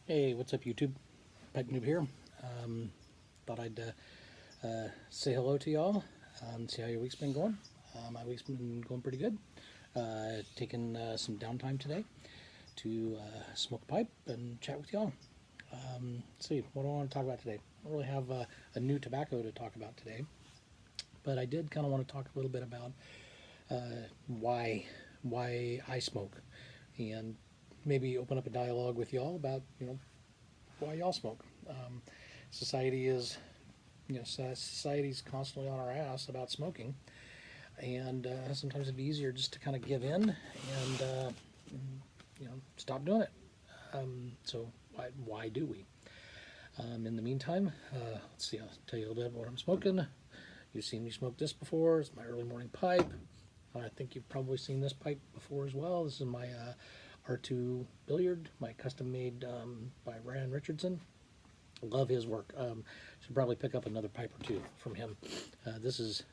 Hey, what's up, YouTube? Pipe Noob here. Thought I'd say hello to y'all and see how your week's been going. My week's been going pretty good. Taking some downtime today to smoke a pipe and chat with y'all. Let's see, what do I want to talk about today? I don't really have a new tobacco to talk about today, but I did kind of want to talk a little bit about why I smoke, and maybe open up a dialogue with y'all about why y'all smoke. Society is, society's constantly on our ass about smoking, and sometimes it'd be easier just to kind of give in and stop doing it. So why do we? In the meantime, let's see. I'll tell you a little bit about what I'm smoking. You've seen me smoke this before. It's my early morning pipe. I think you've probably seen this pipe before as well. This is my R2 Billiard, my custom made by Ryan Richardson. Love his work. Should probably pick up another pipe or two from him. This is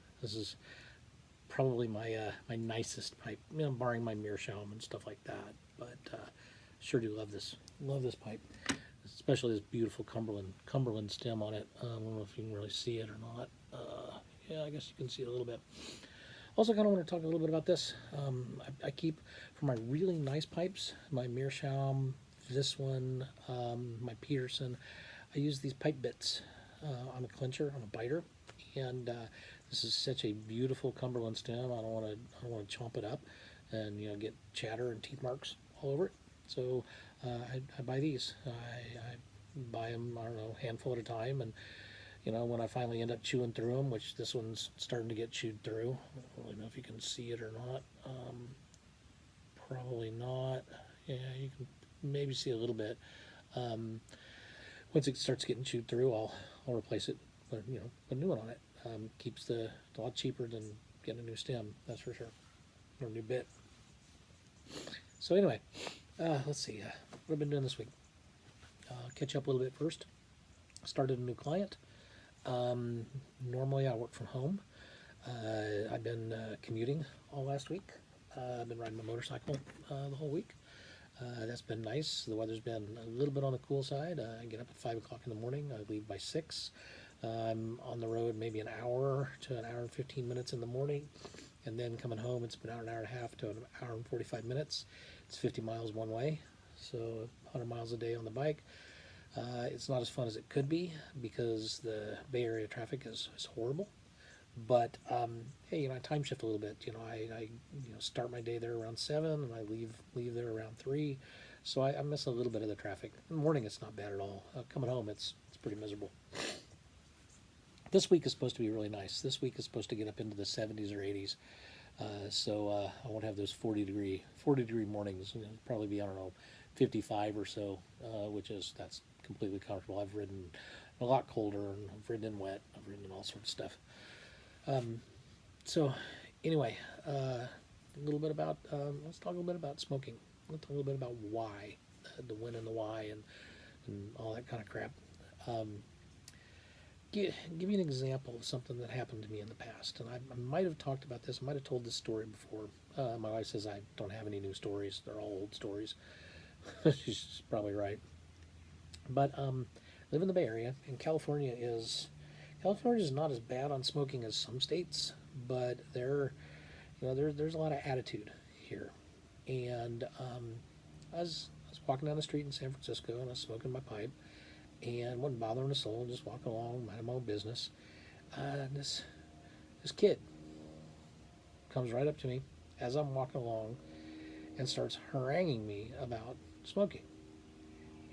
probably my nicest pipe, barring my meerschaum and stuff like that. But sure do love this. Love this pipe, especially this beautiful Cumberland stem on it. I don't know if you can really see it or not. Yeah, I guess you can see it a little bit. Also, kind of want to talk a little bit about this. I keep, for my really nice pipes, my Meerschaum, this one, my Peterson, I use these pipe bits on a clincher, on a biter, and this is such a beautiful Cumberland stem. I don't want to chomp it up and get chatter and teeth marks all over it. So I buy these. I buy them, I don't know, a handful at a time, and when I finally end up chewing through them, which this one's starting to get chewed through. I don't really know if you can see it or not. Probably not. Yeah, you can maybe see a little bit. Once it starts getting chewed through, I'll replace it, put a new one on it. Keeps a lot cheaper than getting a new stem, that's for sure, or a new bit. So anyway, let's see. What I've been doing this week. Catch up a little bit first. Started a new client. Normally I work from home. I've been commuting all last week. I've been riding my motorcycle the whole week. That's been nice. The weather's been a little bit on the cool side. I get up at 5 o'clock in the morning. I leave by 6. I'm on the road maybe an hour to an hour and 15 minutes in the morning. And then coming home, it's been an hour and a half to an hour and 45 minutes. It's 50 miles one way, so 100 miles a day on the bike. It's not as fun as it could be because the Bay Area traffic is horrible. But hey, I time shift a little bit. I start my day there around 7, and I leave there around 3. So I miss a little bit of the traffic. In the morning, it's not bad at all. Coming home, it's pretty miserable. This week is supposed to be really nice. This week is supposed to get up into the 70s or 80s. So I won't have those 40 degree mornings. It'll probably be, I don't know, 55 or so, that's completely comfortable. I've ridden a lot colder, and I've ridden in wet. I've ridden in all sorts of stuff. So anyway, a little bit about let's talk a little bit about smoking. Let's talk a little bit about why, the when and the why, and all that kind of crap. Give you an example of something that happened to me in the past, and I might have talked about this. I might have told this story before. My wife says I don't have any new stories; they're all old stories. She's probably right. But live in the Bay Area, and California is not as bad on smoking as some states, but there's a lot of attitude here. And I was walking down the street in San Francisco, and I was smoking my pipe, and wasn't bothering a soul, just walking along, minding my own business. And this kid comes right up to me as I'm walking along and starts haranguing me about smoking.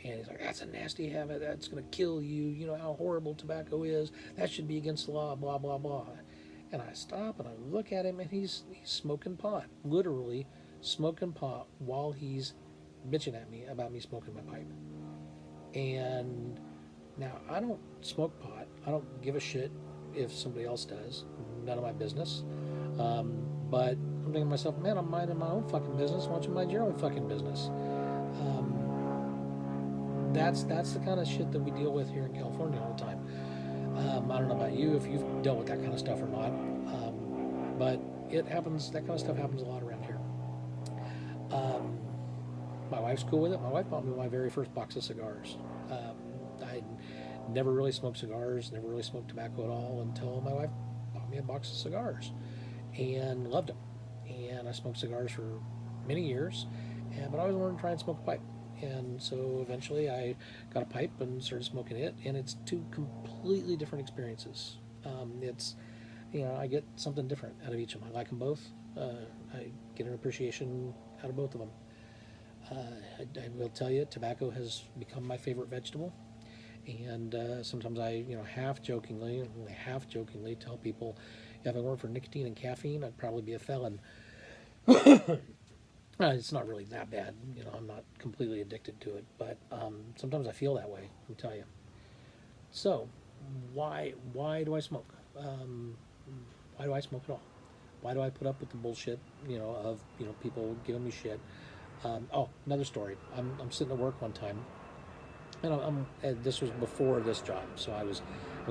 And he's like, that's a nasty habit. That's going to kill you. You know how horrible tobacco is. That should be against the law, blah, blah, blah. And I stop and I look at him, and he's smoking pot. Literally smoking pot while he's bitching at me about me smoking my pipe. And now, I don't smoke pot. I don't give a shit if somebody else does. None of my business. But I'm thinking to myself, man, I'm minding my own fucking business. Why don't you mind your own fucking business? That's the kind of shit that we deal with here in California all the time. I don't know about you, if you've dealt with that kind of stuff or not, but it happens. That kind of stuff happens a lot around here. My wife's cool with it. My wife bought me my very first box of cigars. I never really smoked cigars, never really smoked tobacco at all until my wife bought me a box of cigars and loved them. And I smoked cigars for many years, but I always wanted to try and smoke a pipe. And so eventually I got a pipe and started smoking it, and it's two completely different experiences. It's, I get something different out of each of them. I like them both. I get an appreciation out of both of them. I will tell you, tobacco has become my favorite vegetable, and sometimes I, half jokingly tell people, if it weren't for nicotine and caffeine, I'd probably be a felon. It's not really that bad, I'm not completely addicted to it, but sometimes I feel that way. I'll tell you. So, why do I smoke? Why do I smoke at all? Why do I put up with the bullshit, of people giving me shit? Another story. I'm sitting at work one time, and this was before this job, so I was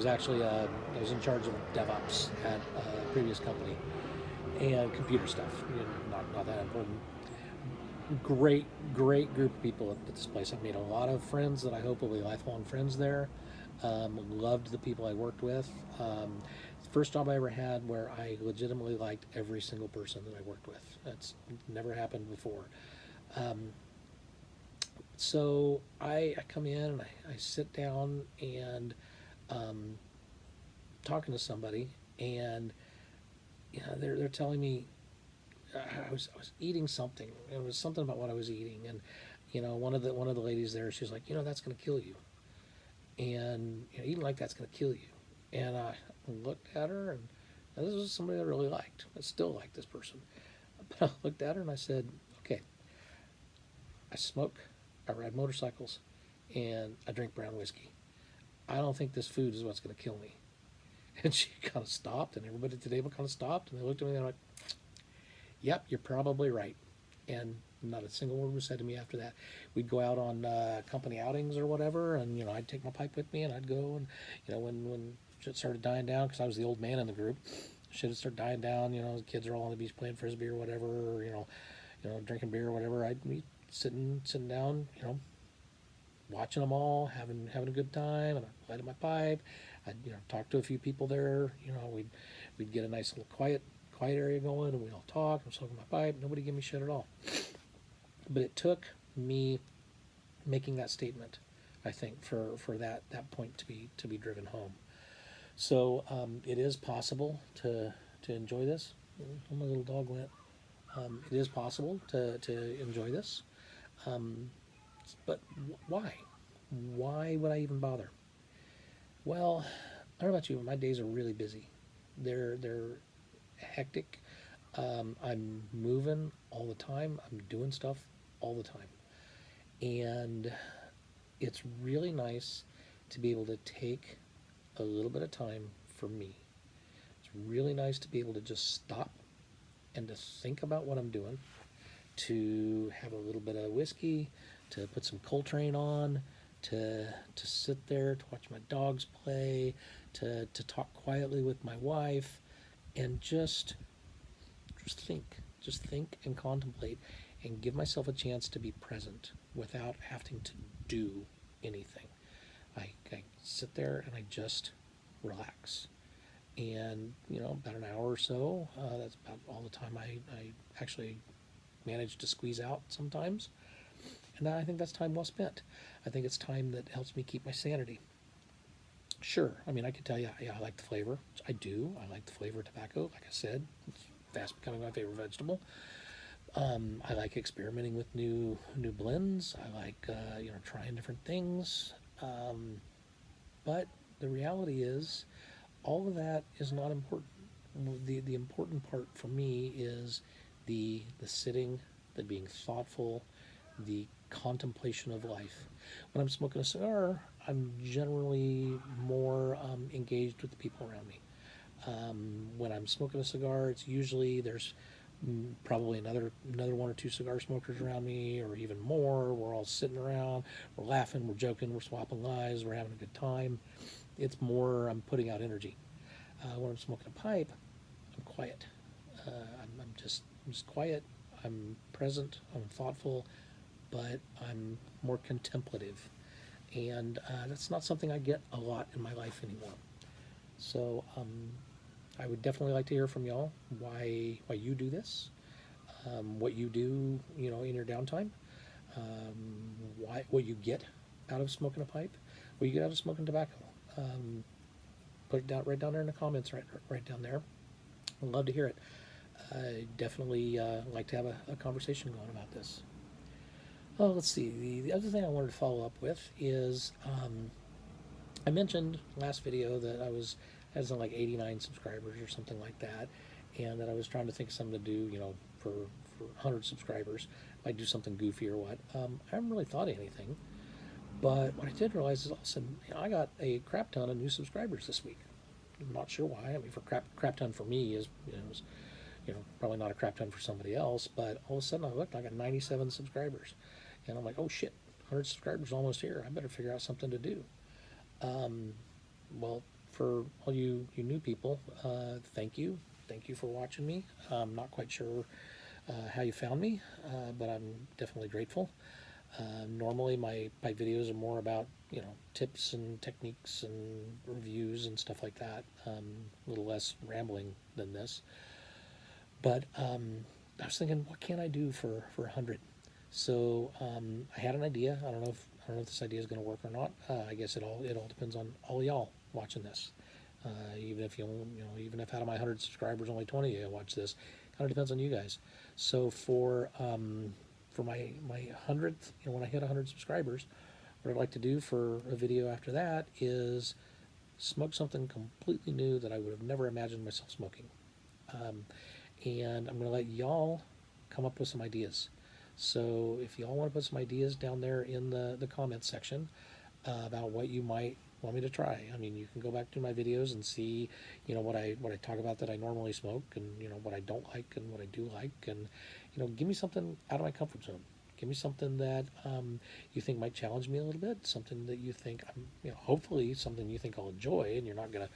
actually I was in charge of DevOps at a previous company and computer stuff. Not that important. Great group of people at this place. I've made a lot of friends that I hope will be lifelong friends there. Loved the people I worked with. First job I ever had where I legitimately liked every single person that I worked with. That's never happened before. So I come in and I sit down and talking to somebody, and they're telling me I was eating something. It was something about what I was eating, and one of the ladies there, she was like, that's going to kill you, and eating like that's going to kill you. And I looked at her, and this was somebody I really liked. I still like this person, but I looked at her and I said, okay, I smoke, I ride motorcycles, and I drink brown whiskey. I don't think this food is what's going to kill me. And she kind of stopped, and everybody at the table kind of stopped, and they looked at me and they're like, yep, you're probably right. And not a single word was said to me after that. We'd go out on company outings or whatever, and I'd take my pipe with me, and I'd go, and when shit started dying down, because I was the old man in the group, shit had started dying down. The kids are all on the beach playing frisbee or whatever, or, drinking beer or whatever. I'd be sitting down, watching them all, having a good time, and I lighted my pipe. I'd talk to a few people there. We'd get a nice little quiet area going, and we'd all talk. I'm smoking my pipe. Nobody give me shit at all. But it took me making that statement, I think, for that point to be driven home. So it is possible to enjoy this. Oh, my little dog went. It is possible to enjoy this. But why? Why would I even bother? Well, I don't know about you, but my days are really busy. They're hectic. I'm moving all the time. I'm doing stuff all the time. And it's really nice to be able to take a little bit of time for me. It's really nice to be able to just stop and to think about what I'm doing, to have a little bit of whiskey, to put some Coltrane on, to sit there, to watch my dogs play, to talk quietly with my wife, and just think and contemplate, and give myself a chance to be present without having to do anything. I sit there and I just relax. And, about an hour or so, that's about all the time I actually manage to squeeze out sometimes. And I think that's time well spent. I think it's time that helps me keep my sanity. Sure, I mean, I could tell you, yeah, I like the flavor. I do. I like the flavor of tobacco. Like I said, it's fast becoming my favorite vegetable. I like experimenting with new blends. I like trying different things. But the reality is, all of that is not important. The important part for me is the sitting, the being thoughtful, the contemplation of life. When I'm smoking a cigar, I'm generally more engaged with the people around me. When I'm smoking a cigar, it's usually there's probably another one or two cigar smokers around me, or even more. We're all sitting around, we're laughing, we're joking, we're swapping lies, we're having a good time. It's more I'm putting out energy. When I'm smoking a pipe, I'm quiet. I'm just quiet. I'm present. I'm thoughtful. but I'm more contemplative. And that's not something I get a lot in my life anymore. So I would definitely like to hear from y'all why you do this, what you do, in your downtime, what you get out of smoking a pipe, what you get out of smoking tobacco. Put it down right down there in the comments, right down there. I'd love to hear it. I definitely like to have a conversation going about this. Oh, let's see. The other thing I wanted to follow up with is I mentioned last video that I had something like 89 subscribers or something like that, and that I was trying to think of something to do, for 100 subscribers. Might do something goofy or what. I haven't really thought of anything, but what I did realize is all of a sudden, I got a crap ton of new subscribers this week. I'm not sure why. I mean, for crap ton for me is probably not a crap ton for somebody else, but all of a sudden I looked, I got 97 subscribers. And I'm like, oh shit, 100 subscribers almost here. I better figure out something to do. Well, for all you new people, thank you. Thank you for watching me. I'm not quite sure how you found me, but I'm definitely grateful. Normally my videos are more about, tips and techniques and reviews and stuff like that. A little less rambling than this. But I was thinking, what can I do for 100? So I had an idea. I don't know if this idea is going to work or not. I guess it all depends on all y'all watching this. Even if even if out of my 100 subscribers, only 20 of you watch this, kind of depends on you guys. So for my 100th, when I hit 100 subscribers, what I'd like to do for a video after that is smoke something completely new that I would have never imagined myself smoking. And I'm going to let y'all come up with some ideas. So if y'all want to put some ideas down there in the comments section about what you might want me to try. I mean, you can go back to my videos and see, what I talk about that I normally smoke, and what I don't like and what I do like, and give me something out of my comfort zone. Give me something that you think might challenge me a little bit, something that you think hopefully something you think I'll enjoy, and you're not gonna,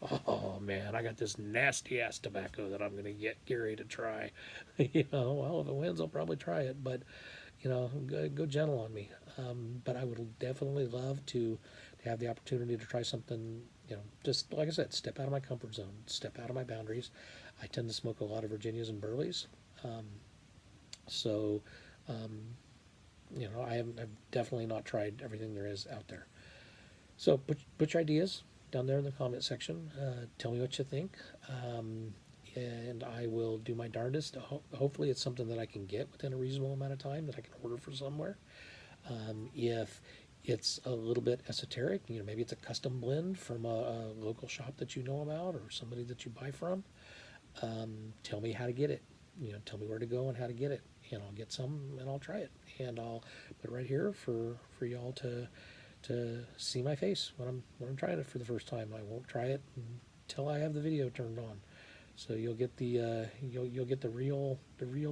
oh man, I got this nasty ass tobacco that I'm gonna get Gary to try. Well, if it wins, I'll probably try it, but go gentle on me. But I would definitely love to have the opportunity to try something, just like I said, step out of my comfort zone, step out of my boundaries. I tend to smoke a lot of Virginias and Burleys. So, I've definitely not tried everything there is out there. So put your ideas down there in the comment section. Tell me what you think. And I will do my darndest. Hopefully it's something that I can get within a reasonable amount of time that I can order from somewhere. If it's a little bit esoteric, maybe it's a custom blend from a local shop that you know about or somebody that you buy from, tell me how to get it. Tell me where to go and how to get it, and I'll get some and I'll try it, and I'll put it right here for y'all to see my face when I'm trying it for the first time. I won't try it until I have the video turned on, so you'll get the you'll get the real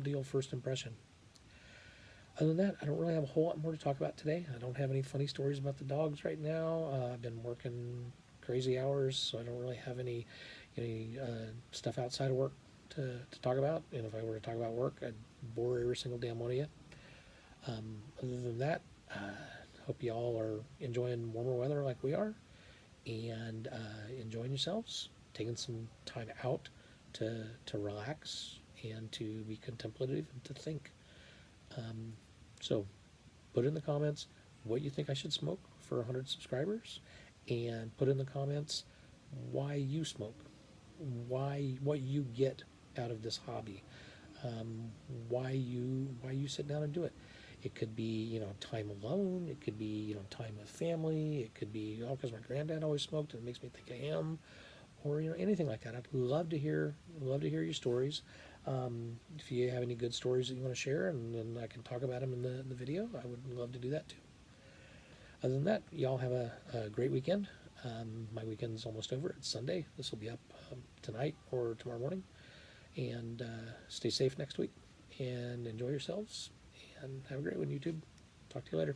deal first impression. Other than that, I don't really have a whole lot more to talk about today. I don't have any funny stories about the dogs right now. I've been working crazy hours, so I don't really have any stuff outside of work to talk about. And if I were to talk about work, I'd bore every single damn one of you. Other than that, hope you all are enjoying warmer weather like we are, and enjoying yourselves, taking some time out to relax and to be contemplative and to think. So put in the comments what you think I should smoke for 100 subscribers, and put in the comments why you smoke, what you get out of this hobby, why you sit down and do it. It could be time alone. It could be time with family. It could be because my granddad always smoked and it makes me think of him, or anything like that. I'd love to hear your stories. If you have any good stories that you want to share, and I can talk about them in the video, I would love to do that too. Other than that, y'all have a great weekend. My weekend's almost over. It's Sunday. This will be up tonight or tomorrow morning. And stay safe next week, and enjoy yourselves, and have a great one, YouTube. Talk to you later.